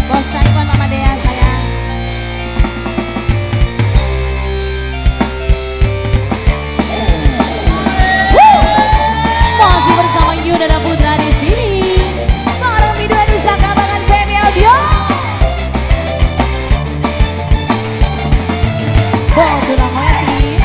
Bos Taifan Mama Dea sayang. Masih bersama Yuda dan Putra di sini. Bareng Midwa di Sakabangan Femi Audio. Bodoh mati.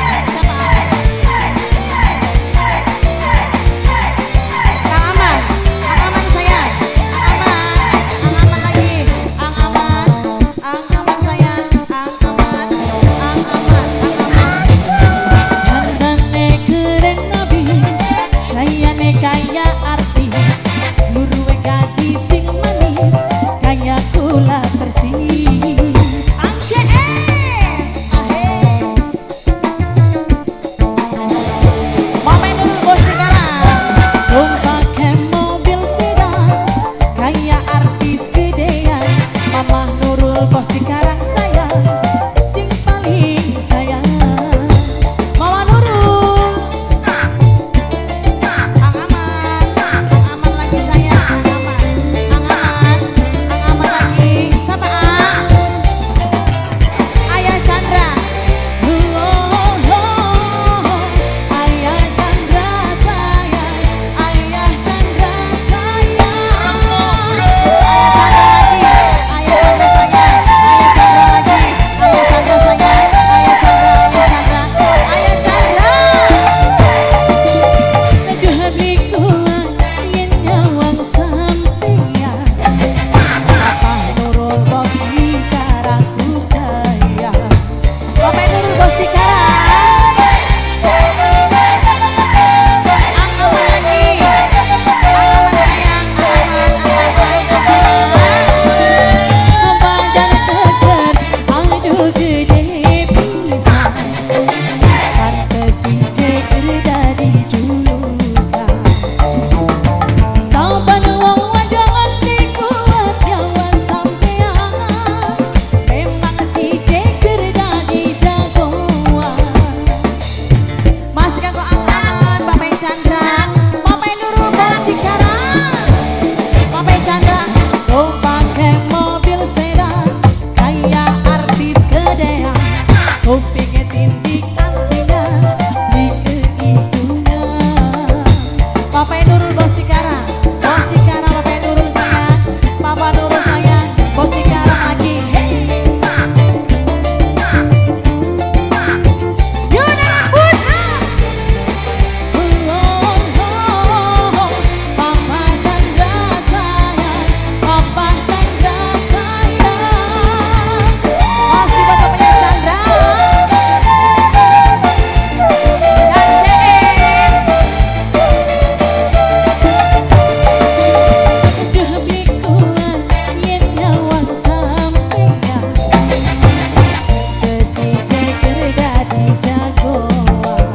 Kaya artis, luruwe gadis sing manis, kaya gula persis. ACS, Mama Nurul Bos Cikarang. Pakai mobil sedan, kaya artis gedean. Mama Nurul Bos Cikarang sayang, sing paling sayang. Mama Nurul. Aman lagi sayang, aman lagi. Sama Ayah Chandra. Ayah Chandra sayang, Ayah Chandra sayang. Ayah Chandra sayang, Ayah Chandra lagi. Ayah Chandra sayang, Ayah Chandra. Aduh habis kuat yen nyawang sampeyan. Papa Nurul Bos Cikarang ku sayang. Mama Nurul Bos Cikarang. Aman lagi. Aman sayang, Badan tegar aduh gede pisan. Pantes si jeger dadi julukan. Saban wong wadangan dikuat nyawan sampean. Memang si jeger dadi jagoan. Masih kanggo aman, Bapak Chandra. Mama Nurul Bos Cikarang. Bapak Chandra. Kau pakai mobil sedan, kaya artis gedean. Kau pengen tindik antinya, di keitunya. Bapak Nurul Bos Cikarang. Bos Cikarang, Bapak Nurul sayang. Papa Nurul sayang. Bos Cikarang lagi. Yuda Putra. Papa Chandra sayang, Papa Chandra sayang. Masih buat Bapaknya Chandra. Dan CS. Duh bikuan yen nyawang sampeyan. Kesi jeger dadi jagoan.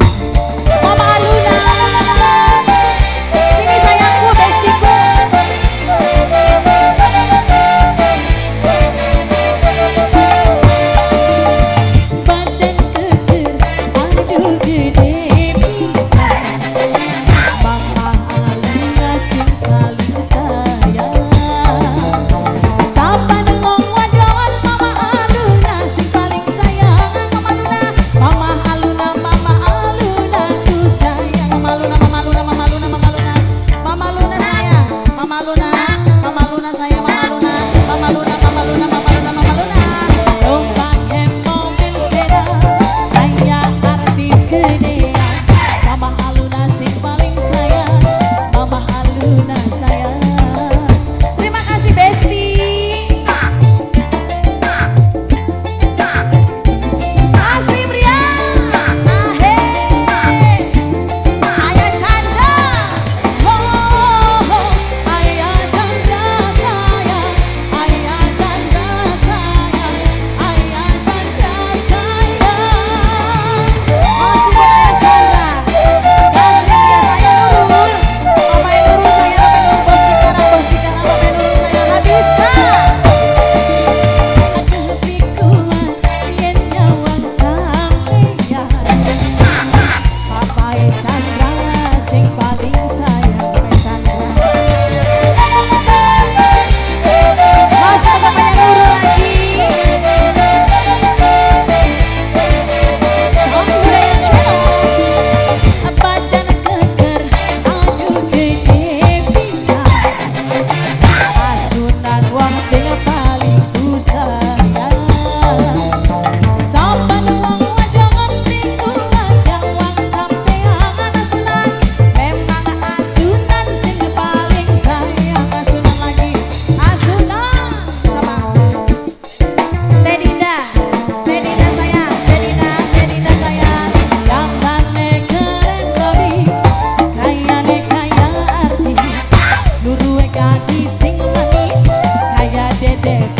Mama Aluna. Sini sayangku, bestiku. Badan keker aduh gede pisan. Mama Aluna sing paling sayang. Saban wong wadon Mama Aluna sing paling sayang. Mama Aluna ku sayang. Mama Luna sayang. Mama Luna sayang. Mama Luna. Mama Luna. Mama Luna sayang. Mama Luna. Kau pakai mobil sedan, kaya artis gedean. Mama Aluna sing paling sayang. Mama Aluna sayang. Terima kasih Besti. gede